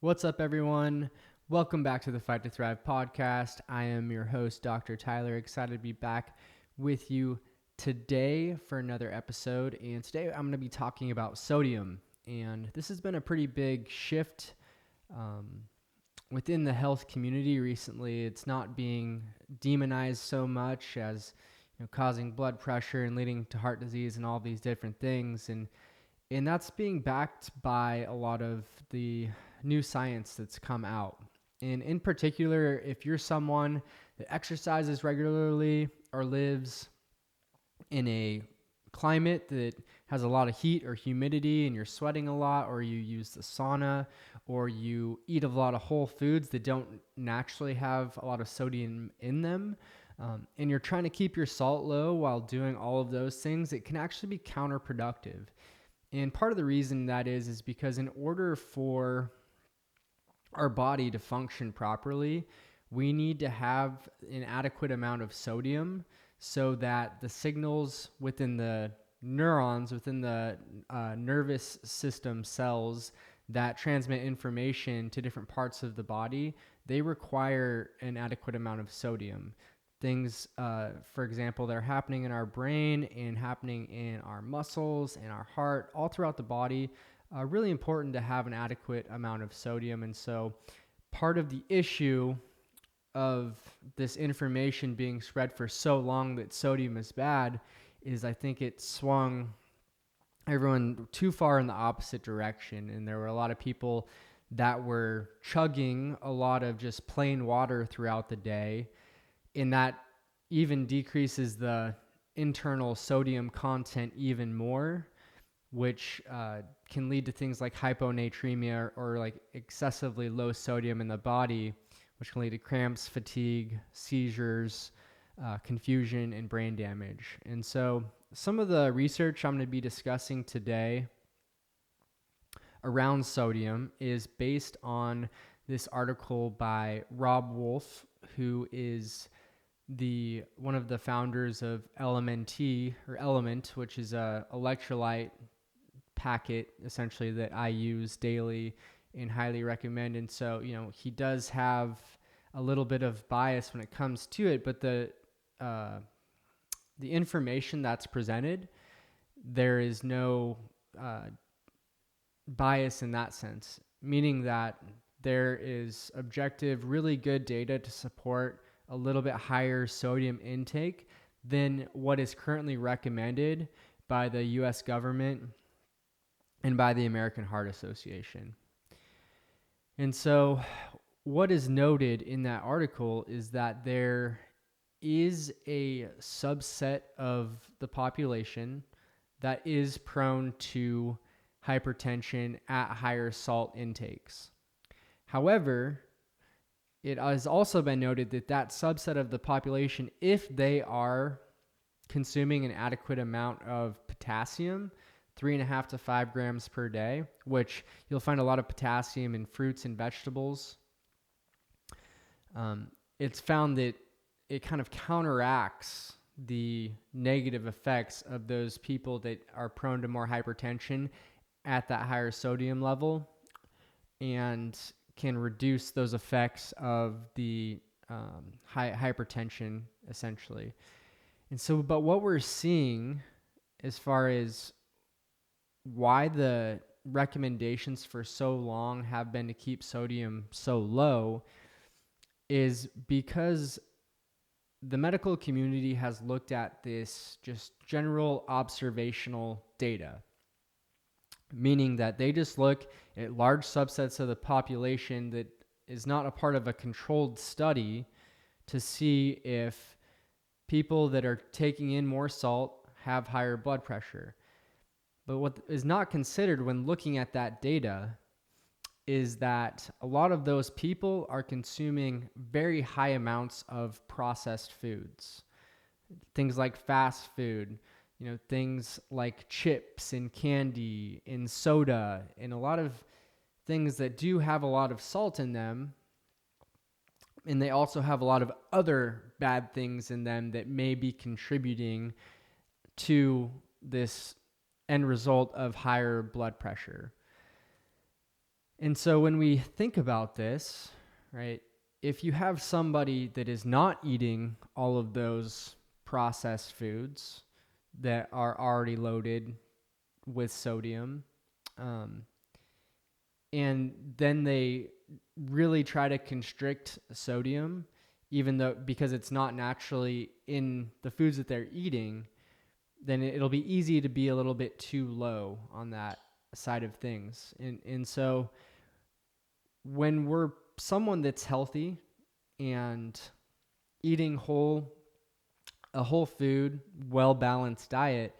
What's up, everyone? Welcome back to the Fight to Thrive podcast. I am your host, Dr. Tyler. Excited to be back with you today for another episode. And today I'm going to be talking about sodium. And this has been a pretty big shift within the health community recently. It's not being demonized so much as causing blood pressure and leading to heart disease and all these different things. And that's being backed by a lot of the new science that's come out. And in particular, if you're someone that exercises regularly or lives in a climate that has a lot of heat or humidity and you're sweating a lot, or you use the sauna, or you eat a lot of whole foods that don't naturally have a lot of sodium in them, and you're trying to keep your salt low while doing all of those things, it can actually be counterproductive. And part of the reason that is because in order for our body to function properly, we need to have an adequate amount of sodium so that the signals within the neurons, within the nervous system cells that transmit information to different parts of the body, they require an adequate amount of sodium. Things, for example, that are happening in our brain and happening in our muscles and our heart, all throughout the body, really important to have an adequate amount of sodium. And so part of the issue of this information being spread for so long that sodium is bad is I think it swung everyone too far in the opposite direction. And there were a lot of people that were chugging a lot of just plain water throughout the day, and that even decreases the internal sodium content even more, which can lead to things like hyponatremia or like excessively low sodium in the body, which can lead to cramps, fatigue, seizures, confusion, and brain damage. And so some of the research I'm going to be discussing today around sodium is based on this article by Rob Wolf, who is one of the founders of Element, which is a electrolyte packet essentially that I use daily and highly recommend. And so, he does have a little bit of bias when it comes to it, but the information that's presented, there is no bias in that sense, meaning that there is objective, really good data to support a little bit higher sodium intake than what is currently recommended by the US government and by the American Heart Association. And so what is noted in that article is that there is a subset of the population that is prone to hypertension at higher salt intakes. However, it has also been noted that that subset of the population, if they are consuming an adequate amount of potassium, 3.5 to 5 grams per day, which you'll find a lot of potassium in fruits and vegetables, it's found that it kind of counteracts the negative effects of those people that are prone to more hypertension at that higher sodium level, and can reduce those effects of the hypertension, essentially. And so, but what we're seeing as far as why the recommendations for so long have been to keep sodium so low is because the medical community has looked at this just general observational data, meaning that they just look at large subsets of the population that is not a part of a controlled study to see if people that are taking in more salt have higher blood pressure. But what is not considered when looking at that data is that a lot of those people are consuming very high amounts of processed foods, things like fast food, things like chips and candy and soda, and a lot of things that do have a lot of salt in them. And they also have a lot of other bad things in them that may be contributing to this end result of higher blood pressure. And so when we think about this, right, if you have somebody that is not eating all of those processed foods that are already loaded with sodium, um, and then they really try to constrict sodium, even though because it's not naturally in the foods that they're eating, then it'll be easy to be a little bit too low on that side of things. And so when we're someone that's healthy and eating a whole food, well balanced diet,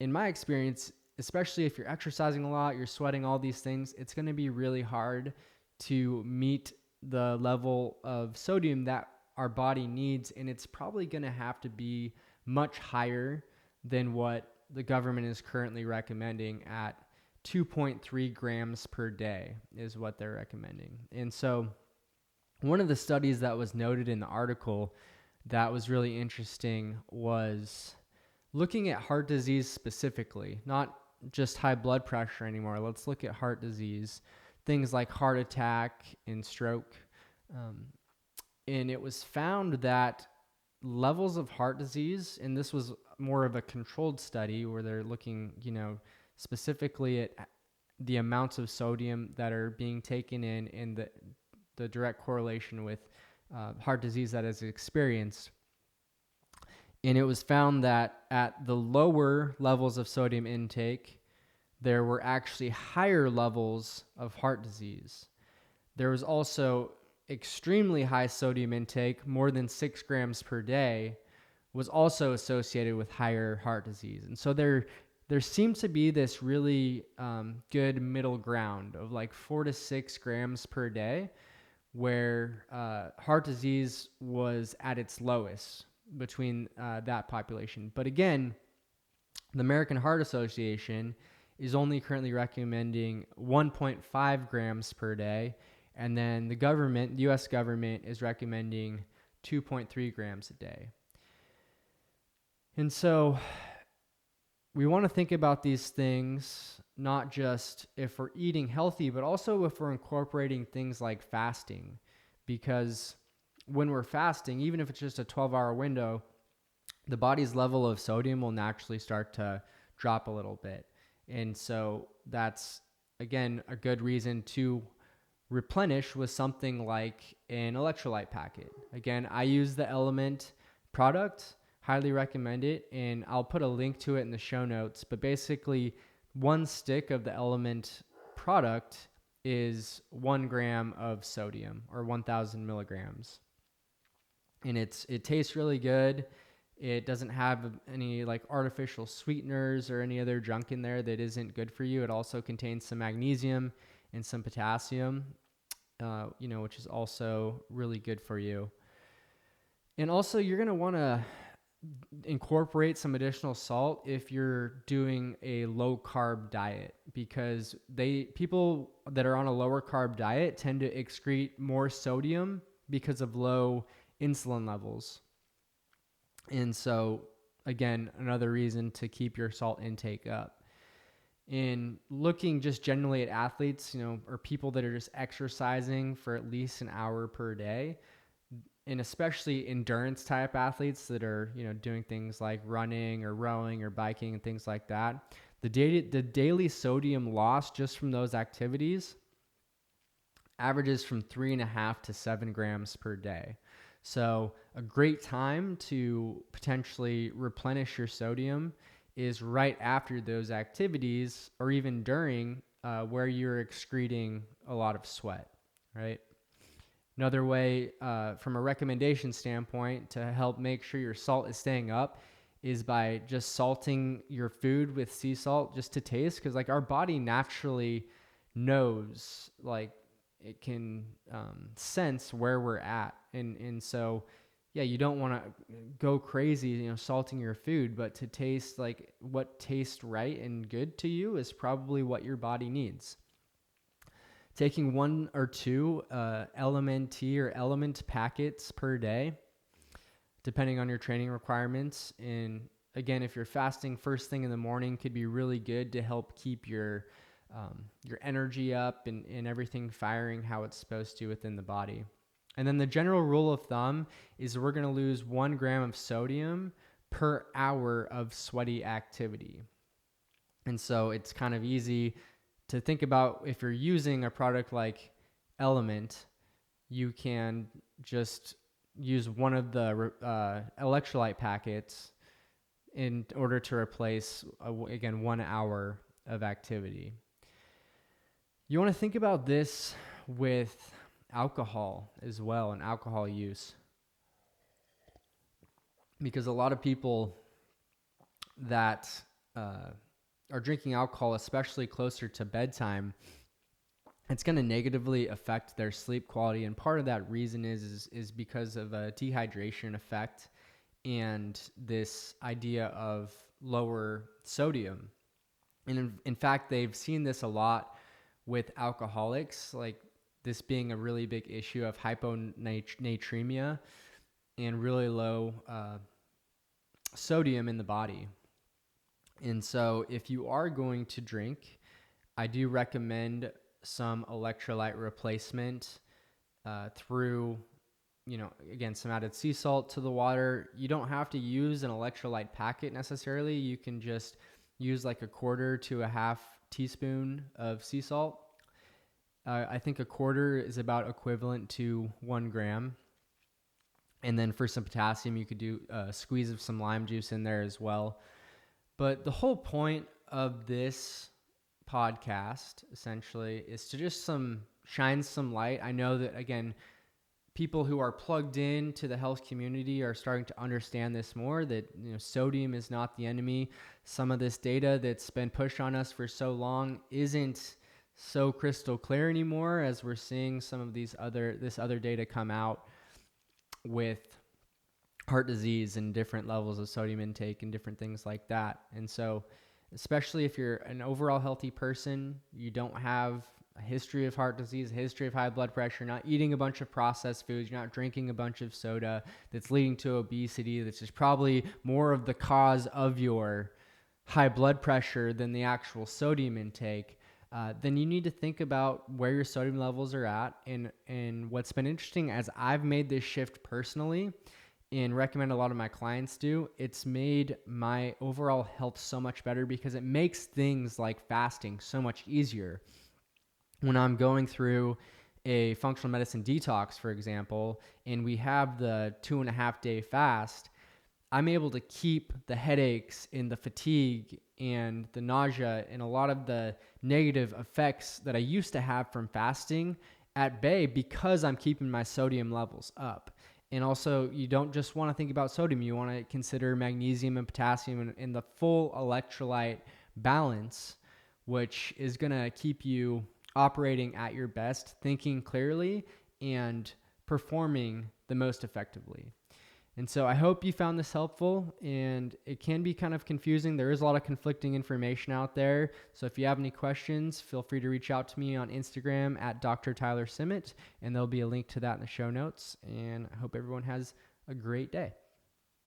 in my experience, especially if you're exercising a lot, you're sweating, all these things, it's going to be really hard to meet the level of sodium that our body needs. And it's probably going to have to be much higher than what the government is currently recommending at 2.3 grams per day is what they're recommending. And so one of the studies that was noted in the article that was really interesting was looking at heart disease specifically, not just high blood pressure anymore. Let's look at heart disease, things like heart attack and stroke. Um, and it was found that levels of heart disease, and this was more of a controlled study where they're looking, specifically at the amounts of sodium that are being taken in and the direct correlation with heart disease that is experienced. And it was found that at the lower levels of sodium intake, there were actually higher levels of heart disease. There was also extremely high sodium intake, more than 6 grams per day, was also associated with higher heart disease. And so there seems to be this really good middle ground of like 4 to 6 grams per day, where heart disease was at its lowest between that population. But again, the American Heart Association is only currently recommending 1.5 grams per day. And then the US government is recommending 2.3 grams a day. And so we want to think about these things, not just if we're eating healthy, but also if we're incorporating things like fasting. Because when we're fasting, even if it's just a 12-hour window, the body's level of sodium will naturally start to drop a little bit. And so that's, again, a good reason to replenish with something like an electrolyte packet. Again, I use the Element product, highly recommend it, and I'll put a link to it in the show notes. But basically, one stick of the Element product is 1 gram of sodium, or 1,000 milligrams. And it tastes really good. It doesn't have any like artificial sweeteners or any other junk in there that isn't good for you. It also contains some magnesium and some potassium, which is also really good for you. And also, you're going to want to incorporate some additional salt if you're doing a low carb diet, because people that are on a lower carb diet tend to excrete more sodium because of low insulin levels. And so, again, another reason to keep your salt intake up. In looking just generally at athletes, or people that are just exercising for at least an hour per day, and especially endurance type athletes that are, doing things like running or rowing or biking and things like that, the daily sodium loss just from those activities averages from 3.5 to 7 grams per day. So a great time to potentially replenish your sodium is right after those activities, or even during, where you're excreting a lot of sweat, right? Another way, from a recommendation standpoint, to help make sure your salt is staying up is by just salting your food with sea salt just to taste, because like our body naturally knows, like it can sense where we're at, and so yeah, you don't want to go crazy, salting your food, but to taste like what tastes right and good to you is probably what your body needs. Taking 1 or 2 LMNT or element packets per day, depending on your training requirements. And again, if you're fasting first thing in the morning, could be really good to help keep your your energy up and everything firing how it's supposed to within the body. And then the general rule of thumb is we're going to lose 1 gram of sodium per hour of sweaty activity. And so it's kind of easy to think about if you're using a product like Element, you can just use one of the electrolyte packets in order to replace, again, 1 hour of activity. You want to think about this with alcohol as well and alcohol use. Because a lot of people that are drinking alcohol, especially closer to bedtime, it's going to negatively affect their sleep quality. And part of that reason is because of a dehydration effect and this idea of lower sodium. And in fact, they've seen this a lot with alcoholics, like this being a really big issue of hyponatremia and really low sodium in the body. And so if you are going to drink, I do recommend some electrolyte replacement through, again, some added sea salt to the water. You don't have to use an electrolyte packet necessarily. You can just use like a 1/4 to a 1/2 teaspoon of sea salt. I think a 1/4 is about equivalent to 1 gram. And then for some potassium, you could do a squeeze of some lime juice in there as well. But the whole point of this podcast essentially is to just shine some light. I know that, again, people who are plugged in to the health community are starting to understand this more, that sodium is not the enemy. Some of this data that's been pushed on us for so long isn't so crystal clear anymore, as we're seeing some of this other data come out with heart disease and different levels of sodium intake and different things like that. And so especially if you're an overall healthy person, you don't have a history of heart disease, a history of high blood pressure, not eating a bunch of processed foods, you're not drinking a bunch of soda that's leading to obesity, that's just probably more of the cause of your high blood pressure than the actual sodium intake, then you need to think about where your sodium levels are at. And what's been interesting as I've made this shift personally and recommend a lot of my clients do, it's made my overall health so much better because it makes things like fasting so much easier. When I'm going through a functional medicine detox, for example, and we have the 2.5 day fast, I'm able to keep the headaches and the fatigue and the nausea and a lot of the negative effects that I used to have from fasting at bay because I'm keeping my sodium levels up. And also, you don't just want to think about sodium. You want to consider magnesium and potassium and the full electrolyte balance, which is going to keep you operating at your best, thinking clearly, and performing the most effectively. And so I hope you found this helpful, and it can be kind of confusing. There is a lot of conflicting information out there. So if you have any questions, feel free to reach out to me on Instagram at Dr. Tyler Simmet, and there'll be a link to that in the show notes. And I hope everyone has a great day.